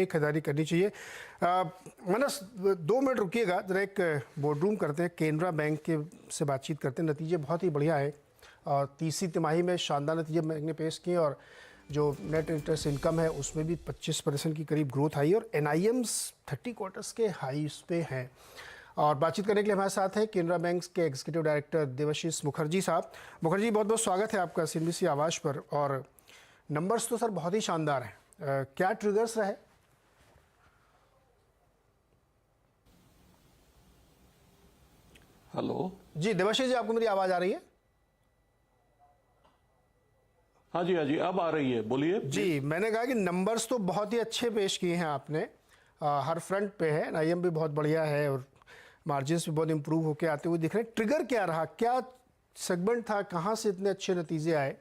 खरीदारी करनी चाहिए। मनस 2 मिनट रुकिएगा, जरा एक बोर्ड रूम करते हैं, केनरा बैंक के से बातचीत करते हैं। नतीजे बहुत ही बढ़िया है और तीसरी तिमाही में शानदार नतीजे बैंक ने पेश किए और जो नेट इंटरेस्ट इनकम है उसमें भी 25% की करीब ग्रोथ आई और NIMs 30 क्वार्टर्स के हाईस पे हैं। और बातचीत करने के लिए हमारे साथ हैं केनरा बैंक के एग्जीक्यूटिव डायरेक्टर देवाशीष मुखर्जी साहब। मुखर्जी, बहुत बहुत स्वागत है आपका CNBC आवाज़ पर। और नंबर्स तो सर बहुत ही शानदार हैं, क्या ट्रिगर्स रहे? हेलो जी देवाशीष जी, आपको मेरी आवाज आ रही है? हाँ जी अब आ रही है, बोलिए जी। मैंने कहा कि नंबर्स तो बहुत ही अच्छे पेश किए हैं आपने, हर फ्रंट पे है। NIM भी बहुत बढ़िया है और मार्जिन्स भी बहुत इंप्रूव होके आते हुए दिख रहे हैं। ट्रिगर क्या रहा, क्या सेगमेंट था, कहाँ से इतने अच्छे नतीजे आए?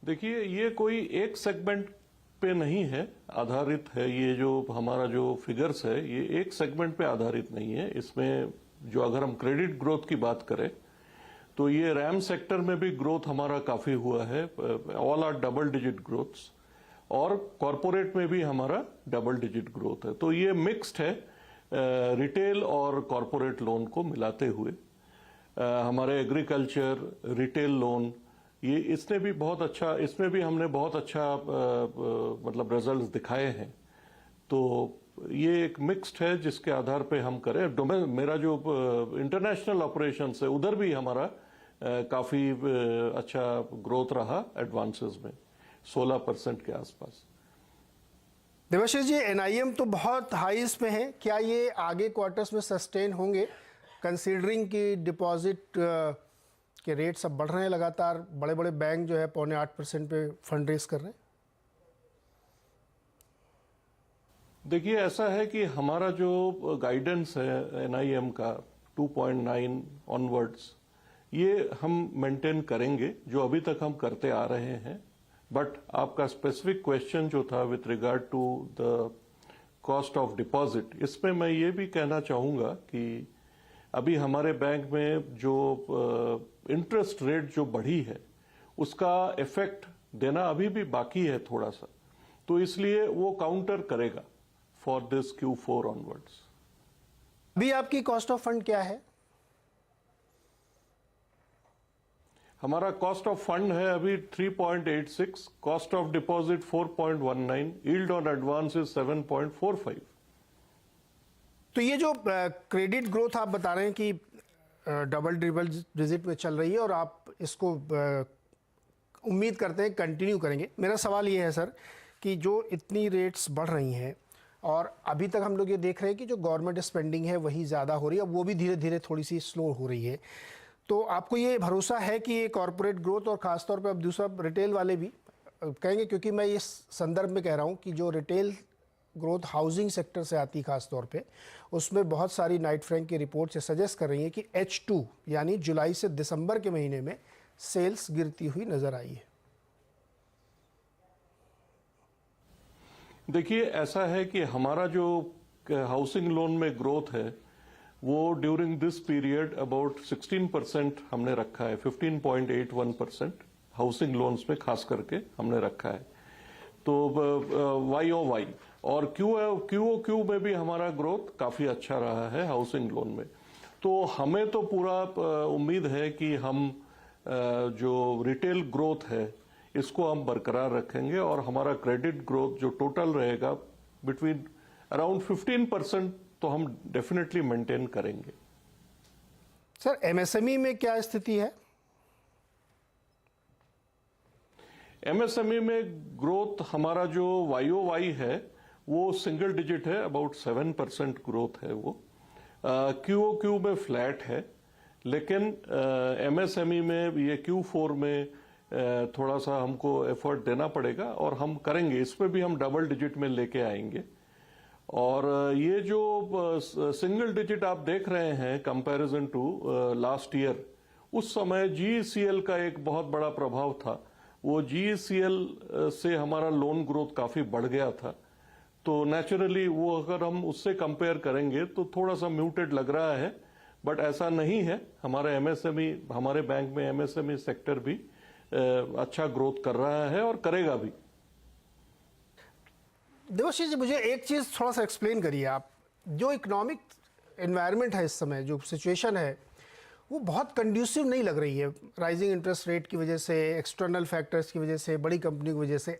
देखिए, ये कोई एक सेगमेंट पे नहीं है आधारित है। ये जो हमारा जो फिगर्स है ये एक सेगमेंट पे आधारित नहीं है। इसमें जो अगर हम क्रेडिट ग्रोथ की बात करें तो ये रैम सेक्टर में भी ग्रोथ हमारा काफी हुआ है, all are double digit growths, और कॉरपोरेट में भी हमारा डबल डिजिट ग्रोथ है। तो ये मिक्स्ड है रिटेल और कॉरपोरेट लोन को मिलाते हुए। हमारे एग्रीकल्चर रिटेल लोन ये इसने भी बहुत अच्छा, इसमें भी हमने बहुत अच्छा मतलब रिजल्ट्स दिखाए हैं। तो ये एक मिक्स्ड है जिसके आधार पे हम करें। मेरा जो इंटरनेशनल ऑपरेशंस है उधर भी हमारा काफी अच्छा ग्रोथ रहा, एडवांसेस में 16% के आसपास। देवाशीष जी, NIM तो बहुत हाईस पे है, क्या ये आगे क्वार्टर्स में सस्टेन होंगे कंसीडरिंग कि डिपॉजिट के रेट्स अब बढ़ रहे हैं लगातार? बड़े बड़े बैंक जो है 7.25% पे फंड रेज कर रहे हैं। देखिए, ऐसा है कि हमारा जो गाइडेंस है NIM का 2.9 ऑनवर्ड्स, ये हम मेंटेन करेंगे जो अभी तक हम करते आ रहे हैं। बट आपका स्पेसिफिक क्वेश्चन जो था with regard to the cost of deposit, इसमें मैं ये भी कहना चाहूंगा कि अभी हमारे बैंक में जो इंटरेस्ट रेट जो बढ़ी है उसका इफेक्ट देना अभी भी बाकी है थोड़ा सा, तो इसलिए वो काउंटर करेगा फॉर दिस Q4 ऑनवर्ड्स। अभी आपकी कॉस्ट ऑफ फंड क्या है? हमारा कॉस्ट ऑफ फंड है अभी 3.86, cost of deposit 4.19, yield on advance is 7.45। तो ये जो क्रेडिट ग्रोथ आप बता रहे हैं कि डबल डिजिट में चल रही है और आप इसको उम्मीद करते हैं कंटिन्यू करेंगे। मेरा सवाल ये है सर कि जो इतनी रेट्स बढ़ रही हैं और अभी तक हम लोग ये देख रहे हैं कि जो गवर्नमेंट स्पेंडिंग है वही ज़्यादा हो रही है, अब वो भी धीरे धीरे थोड़ी सी स्लो हो रही है, तो आपको ये भरोसा है कि ये कॉरपोरेट ग्रोथ और ख़ासतौर पे अब दूसरा रिटेल वाले भी कहेंगे? क्योंकि मैं इस संदर्भ में कह रहा हूँ कि जो रिटेल ग्रोथ हाउसिंग सेक्टर से आती खास तौर पे, उसमें बहुत सारी नाइट फ्रैंक की रिपोर्ट से सजेस्ट कर रही है कि H2 यानी जुलाई से दिसंबर के महीने में सेल्स गिरती हुई नजर आई है। देखिए, ऐसा है कि हमारा जो हाउसिंग लोन में ग्रोथ है वो ड्यूरिंग दिस पीरियड अबाउट 16% हमने रखा है, 15.81% हाउसिंग लोन्स में खास करके हमने रखा है। तो YOY और QOQ में भी हमारा ग्रोथ काफी अच्छा रहा है हाउसिंग लोन में। तो हमें तो पूरा उम्मीद है कि हम जो रिटेल ग्रोथ है इसको हम बरकरार रखेंगे और हमारा क्रेडिट ग्रोथ जो टोटल रहेगा बिटवीन अराउंड 15% तो हम डेफिनेटली मेंटेन करेंगे। सर, MSME में क्या स्थिति है? MSME में ग्रोथ हमारा जो YOY है वो सिंगल डिजिट है, अबाउट 7% ग्रोथ है वो। QOQ में फ्लैट है, लेकिन MSME में ये Q4 में थोड़ा सा हमको एफर्ट देना पड़ेगा और हम करेंगे, इसमें भी हम डबल डिजिट में लेके आएंगे। और ये जो सिंगल डिजिट आप देख रहे हैं कंपैरिजन टू लास्ट ईयर, उस समय GECL का एक बहुत बड़ा प्रभाव था। वो GECL से हमारा लोन ग्रोथ काफी बढ़ गया था, तो नेचुरली वो अगर हम उससे कंपेयर करेंगे तो थोड़ा सा म्यूटेड लग रहा है। बट ऐसा नहीं है, हमारे MSME, हमारे बैंक में MSME सेक्टर भी अच्छा ग्रोथ कर रहा है और करेगा भी। देवाशीष जी, मुझे एक चीज़ थोड़ा सा एक्सप्लेन करिए आप। जो इकोनॉमिक एनवायरनमेंट है इस समय, जो सिचुएशन है, वो बहुत कंड्यूसिव नहीं लग रही है। राइजिंग इंटरेस्ट रेट की वजह से, एक्सटर्नल फैक्टर्स की वजह से, बड़ी कंपनी की वजह से।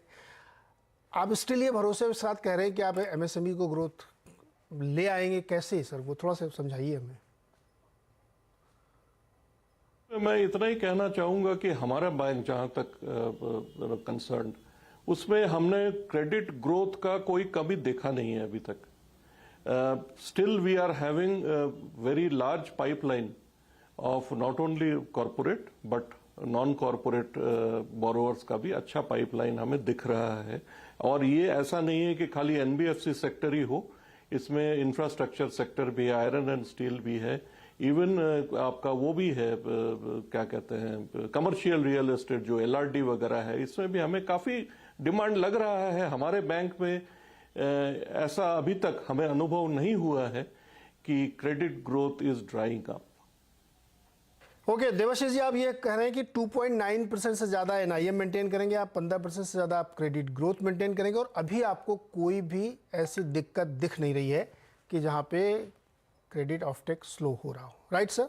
आप इसके लिए भरोसे के साथ कह रहे हैं कि आप एमएसएमई को ग्रोथ ले आएंगे, कैसे सर? वो थोड़ा सा समझाइए हमें। मैं इतना ही कहना चाहूंगा कि हमारा बैंक जहां तक कंसर्न, उसमें हमने क्रेडिट ग्रोथ का कोई कमी देखा नहीं है अभी तक। Still we are having very large pipeline of not only corporate but non corporate borrowers का भी अच्छा पाइपलाइन हमें दिख रहा है। और ये ऐसा नहीं है कि खाली एनबीएफसी सेक्टर ही हो, इसमें इंफ्रास्ट्रक्चर सेक्टर भी है, आयरन एंड स्टील भी है, इवन आपका वो भी है, क्या कहते हैं, कमर्शियल रियल एस्टेट जो एलआरडी वगैरह है, इसमें भी हमें काफी डिमांड लग रहा है। हमारे बैंक में ऐसा अभी तक हमें अनुभव नहीं हुआ है कि credit growth is drawing up. Okay, Debashish ji, आप ये कह रहे हैं कि 2.9% से ज़्यादा एनआईएम मेंटेन करेंगे आप, 15% से ज़्यादा आप क्रेडिट ग्रोथ मेंटेन करेंगे, और अभी आपको कोई भी ऐसी दिक्कत दिख नहीं रही है कि जहाँ पे क्रेडिट ऑफटेक स्लो हो रहा हो, राइट सर?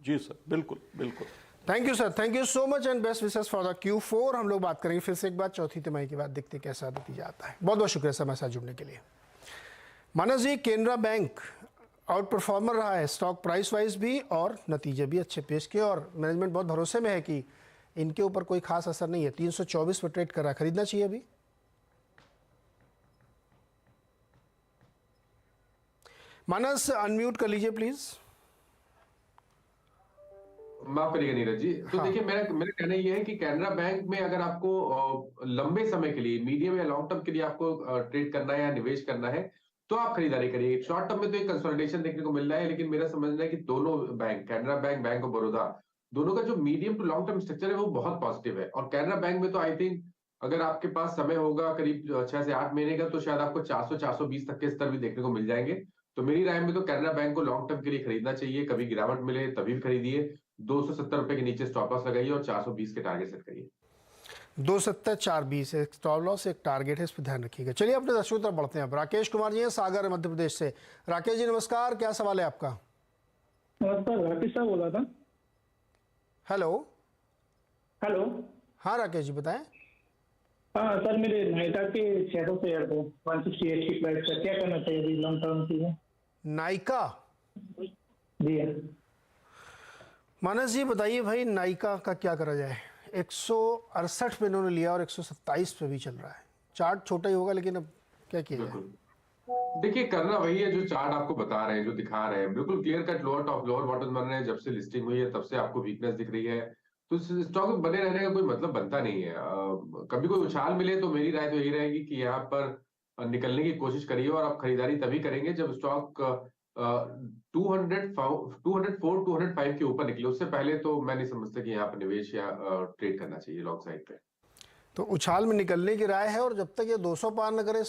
जी सर, बिल्कुल बिल्कुल। Thank you sir, thank you so much and best wishes for the Q4। हम लोग बात करेंगे फिर से एक बार चौथी तिमाही के बाद, देखते कैसा नतीजा आता है। बहुत बहुत शुक्रिया सर हमारे साथ जुड़ने के लिए। मानस जी, केनरा बैंक आउट परफॉर्मर रहा है स्टॉक प्राइस वाइज भी, और नतीजे भी अच्छे पेश किए, और मैनेजमेंट बहुत भरोसे में है कि इनके ऊपर कोई खास असर नहीं है। 324 पर ट्रेड कर रहा है, खरीदना चाहिए अभी? मानस, अनम्यूट कर लीजिए प्लीज। माफ करिएगा नीरज जी। तो देखिए, मेरा कहना यह है कि कैनरा बैंक में अगर आपको लंबे समय के लिए, मीडियम या लॉन्ग टर्म के लिए आपको ट्रेड करना है या निवेश करना है, तो आप खरीदारी करिए। शॉर्ट टर्म में तो एक कंसोलिडेशन देखने को मिल रहा है, लेकिन मेरा समझना है कि दोनों bank, Canara bank, bank of Baroda, दोनों का जो medium to long term structure है वो बहुत पॉजिटिव है। और कैनरा बैंक में तो आई थिंक अगर आपके पास समय होगा करीब 6 से 8 महीने का, तो शायद आपको 400-420 तक के स्तर भी देखने को मिल जाएंगे। तो मेरी राय में तो कैनरा बैंक को लॉन्ग टर्म के लिए खरीदना चाहिए। कभी गिरावट मिले तभी भी खरीदिए। 270 रुपए के नीचे स्टॉप लॉस लगाइए और 420 के टारगेट सेट करिए। 270 420 एक स्टॉप लॉस, एक टारगेट है, इस पर ध्यान रखिएगा। चलिए अपने दर्शकों तरफ बढ़ते हैं। अब राकेश कुमार जी हैं सागर मध्य प्रदेश से। राकेश जी नमस्कार, क्या सवाल है आपका? नमस्कार, राकेश साहब बोला था। हेलो। हेलो। हाँ राकेश जी बताएं। हाँ सर, मेरे नाइका के शेयरों पे 168 की प्राइस का क्या करना चाहिए अभी लॉन्ग टर्म के लिए? नाइका? जी मानस जी बताइए भाई, नाइका का क्या करा जाए? 168 पे इन्होंने लिया और 127 पे भी चल रहा है। चार्ट छोटा ही होगा, लेकिन अब क्या किया जाए? देखिए, करना वही है जो चार्ट आपको बता रहे हैं, जो दिखा रहे हैं। बिल्कुल clear cut lower top lower bottom बन रहे हैं। जब से लिस्टिंग हुई है तब से आपको वीकनेस दिख रही है, तो स्टॉक में बने रहने का कोई मतलब बनता नहीं है। कभी कोई उछाल मिले तो मेरी राय तो यही रहेगी कि यहाँ पर निकलने की कोशिश करिए, और आप खरीदारी तभी करेंगे जब स्टॉक 204 205 के ऊपर निकले। उससे पहले तो मैं नहीं समझता कि यहाँ पर निवेश या ट्रेड करना चाहिए लॉन्ग साइड पे। तो उछाल में निकलने की राय है, और जब तक ये 200 पार न करे